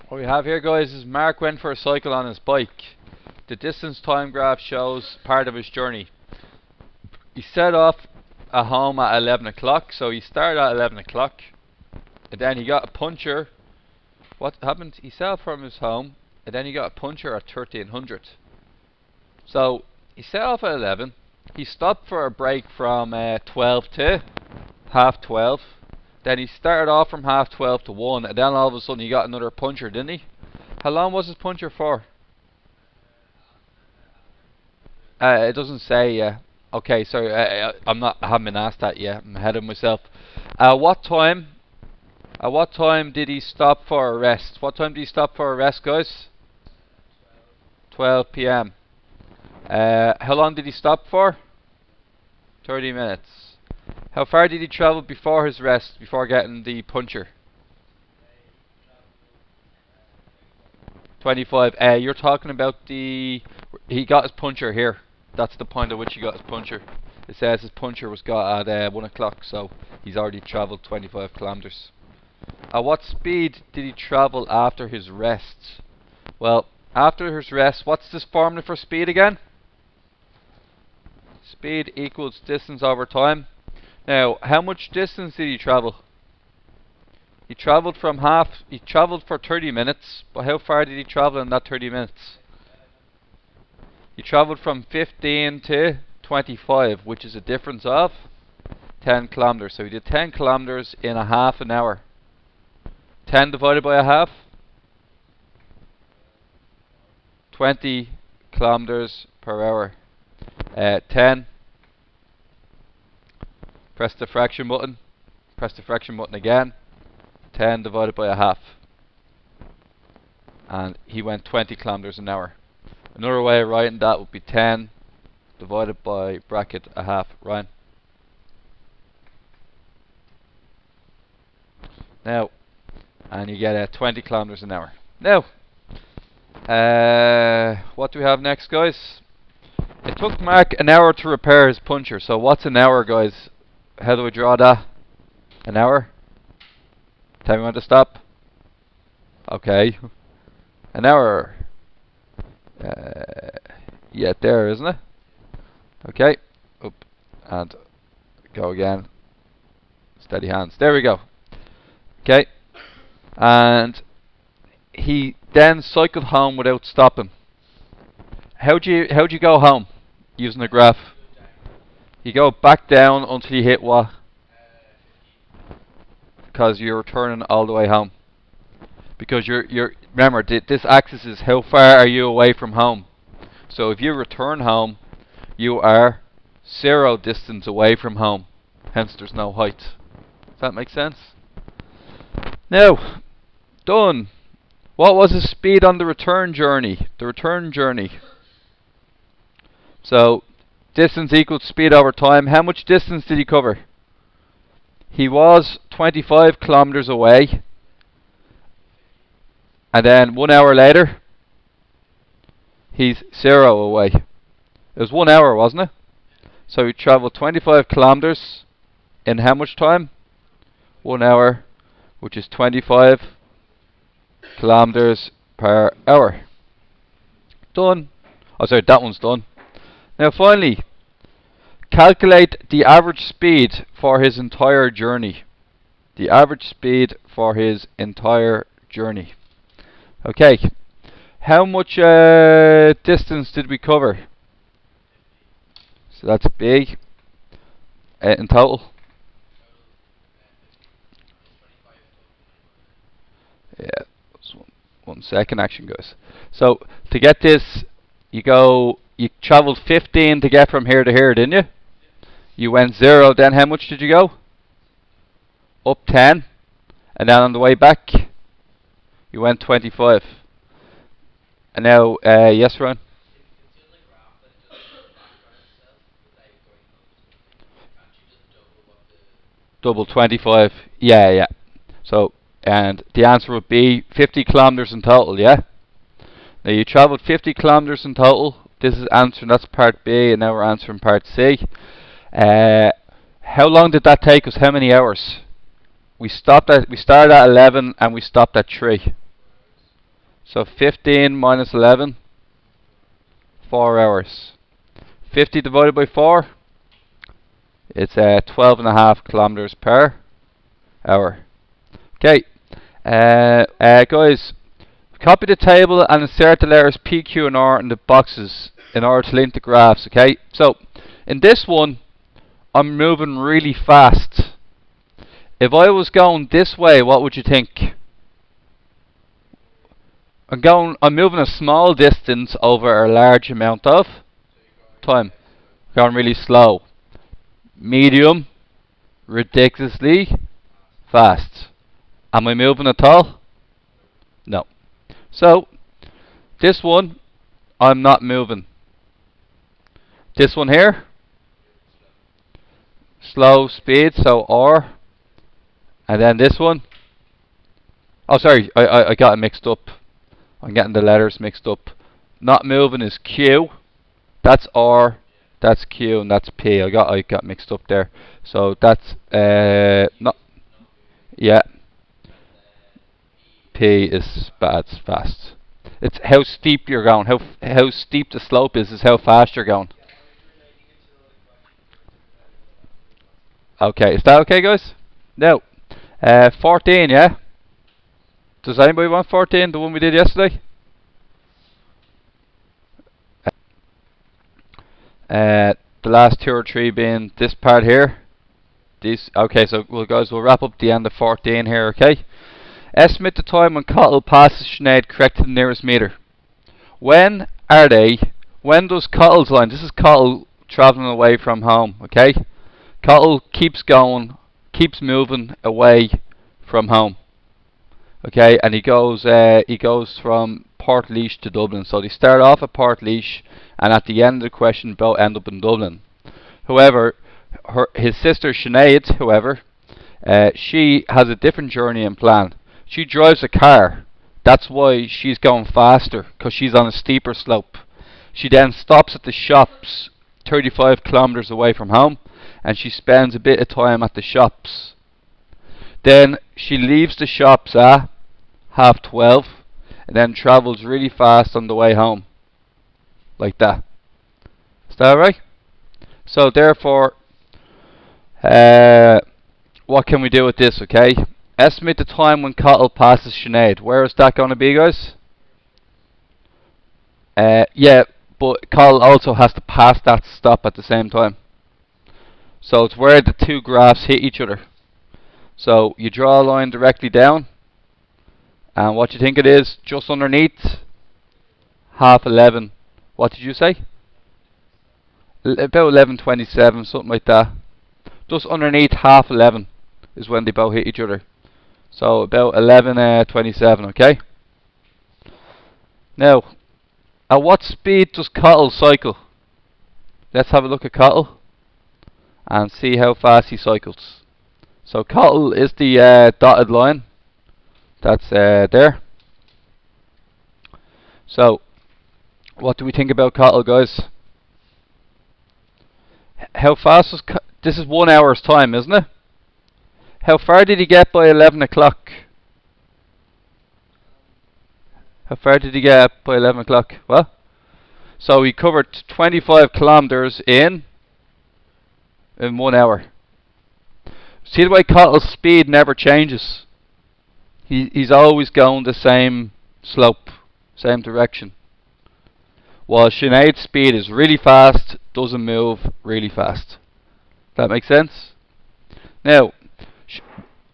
What we have here, guys, is Mark went for a cycle on his bike. The distance time graph shows part of his journey. He set off at home at 11 o'clock, so he started at 11 o'clock. And then he got a puncture. What happened? He set off from his home, and then he got a puncture at 1300. So he set off at 11. He stopped for a break from 12 to half 12. Then he started off from half 12 to 1, and then all of a sudden he got another puncture, didn't he? How long was his puncture for? It doesn't say. Okay, sorry, I haven't been asked that yet. I'm ahead of myself. What time? At what time did he stop for a rest? What time did he stop for a rest, guys? 12 p.m. How long did he stop for? 30 minutes. How far did he travel before his rest, before getting the puncture? 25. You're talking about he got his puncture here. That's the point at which he got his puncture. It says his puncture was got at 1 o'clock, so he's already travelled 25 kilometres. At what speed did he travel after his rest? Well, after his rest, what's this formula for speed again? Speed equals distance over time. Now, how much distance did he travel? He travelled for 30 minutes, but how far did he travel in that 30 minutes? He travelled from 15 to 25, which is a difference of 10 kilometres. So he did 10 kilometres in a half an hour. 10 divided by a half? 20 kilometres per hour. 10. Press the fraction button. Press the fraction button again. 10 divided by a half. And he went 20 kilometres an hour. Another way of writing that would be 10 divided by bracket a half. Ryan. Now, and you get 20 kilometres an hour. Now, what do we have next, guys? It took Mark an hour to repair his puncture. So what's an hour, guys? How do we draw that? An hour? Tell me when to stop. Okay. An hour. Yeah, there, isn't it? Okay. Up. And go again. Steady hands. There we go. Okay. And he then cycled home without stopping. How'd you go home using the graph? You go back down until you hit what? Because you're returning all the way home. Because you're remember this axis is how far are you away from home. So if you return home, you are 0 distance away from home. Hence there's no height. Does that make sense? Now, done. What was his speed on the return journey? The return journey. So distance equals speed over time. How much distance did he cover? He was 25 kilometers away. And then 1 hour later, he's 0 away. It was 1 hour, wasn't it? So he travelled 25 kilometers in how much time? 1 hour, which is 25 kilometers per hour. Done. Oh, sorry, that one's done. Now finally, calculate the average speed for his entire journey. The average speed for his entire journey. Okay, how much distance did we cover? So that's big. In total? Yeah, one second action, guys. So to get this, you travelled 15 to get from here to here, didn't you? You went 0, then how much did you go? Up 10. And then on the way back, you went 25. And now, yes, Ron? Double 25. Yeah, yeah. So, and the answer would be 50 kilometers in total, yeah? Now you travelled 50 kilometers in total. This is answering, that's part B, and now we're answering part C. How long did that take us? How many hours? We started at 11 and we stopped at 3. So 15 minus 11, 4 hours. 50 divided by 4, it's 12.5 kilometers per hour. Okay, guys, copy the table and insert the letters P, Q, and R in the boxes in order to link the graphs. Okay, so in this one, I'm moving really fast. If I was going this way, what would you think? I'm moving a small distance over a large amount of time. Going really slow. Medium, ridiculously fast. Am I moving at all? No. So, this one, I'm not moving. This one here, slow speed, so R. And then this one, oh sorry, I got it mixed up. I'm getting the letters mixed up. Not moving is Q, that's R, that's Q, and that's P. I got mixed up there. So that's not, yeah. P is bad, fast. It's how steep you're going. How steep the slope is how fast you're going. Okay, is that okay, guys? No. 14, yeah. Does anybody want 14? The one we did yesterday. The last 2 or 3 being this part here. These. Okay, so guys, we'll wrap up the end of 14 here. Okay. Estimate the time when Cottle passes Sinead correct to the nearest meter. When are they? When does Cottle's line? This is Cottle travelling away from home. Okay. Cottle keeps going, keeps moving away from home. Okay, and he goes from Portlaoise to Dublin. So they start off at Portlaoise, and at the end of the question, both end up in Dublin. However, his sister Sinead, however, she has a different journey and plan. She drives a car. That's why she's going faster, because she's on a steeper slope. She then stops at the shops 35 kilometers away from home, and she spends a bit of time at the shops. Then she leaves the shops at 12:30, and then travels really fast on the way home. Like that. Is that right? So therefore, what can we do with this, okay? Estimate the time when Cottle passes Sinead. Where is that going to be, guys? Yeah, but Cottle also has to pass that stop at the same time. So it's where the 2 graphs hit each other. So you draw a line directly down, and what you think it is, just underneath 11:30. What did you say? About 11:27, something like that. Just underneath 11:30 is when they both hit each other. So about 11:27, okay? Now, at what speed does Cottle cycle? Let's have a look at Cottle and see how fast he cycles. So Cottle is the dotted line. That's there. So, what do we think about Cottle, guys? How fast was this is 1 hour's time, isn't it? How far did he get by 11 o'clock? How far did he get by 11 o'clock? What? So he covered 25 kilometers in 1 hour. See the way Cottle's speed never changes. He's always going the same slope, same direction. While Sinead's speed is really fast, doesn't move really fast. That makes sense? Now,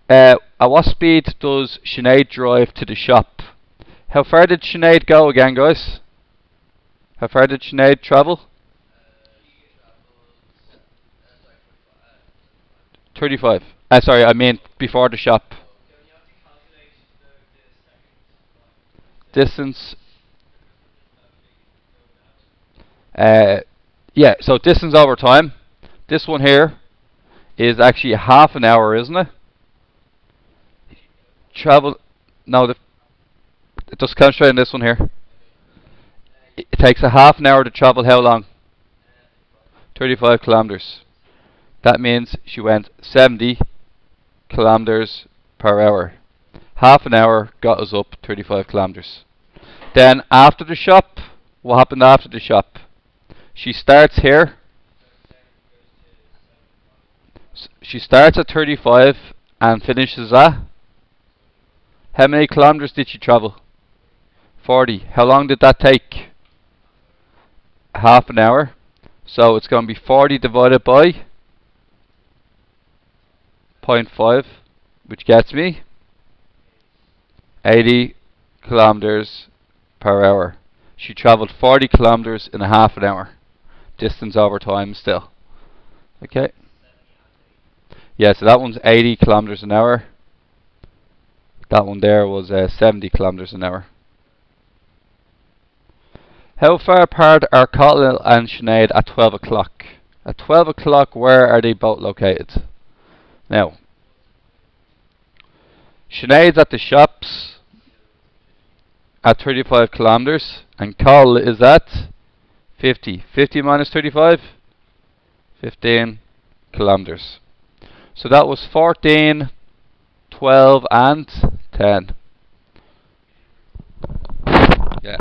at what speed does Sinead drive to the shop? How far did Sinead go again, guys? How far did Sinead travel? 35. Sorry, I mean before the shop. Distance. Yeah, so distance over time. This one here is actually half an hour, isn't it? Travel. No, just concentrate on this one here. It takes a half an hour to travel how long? 35 kilometers. That means she went 70 kilometers per hour. Half an hour got us up 35 kilometers. Then after the shop, what happened after the shop? She starts here. She starts at 35 and finishes at? How many kilometers did she travel? 40. How long did that take? Half an hour. So it's going to be 40 divided by zero point 0.5, which gets me 80 kilometers per hour. She traveled 40 kilometers in a half an hour. Distance over time still. Okay. Yeah, so that one's 80 kilometers an hour. That one there was 70 kilometers an hour. How far apart are Cottonelle and Sinead at 12 o'clock? At 12 o'clock, where are they both located? Now, Sinead's at the shops at 35 kilometers, and Cottonelle is at 50. 50 minus 35? 15 kilometers. So that was 14, 12, and 10.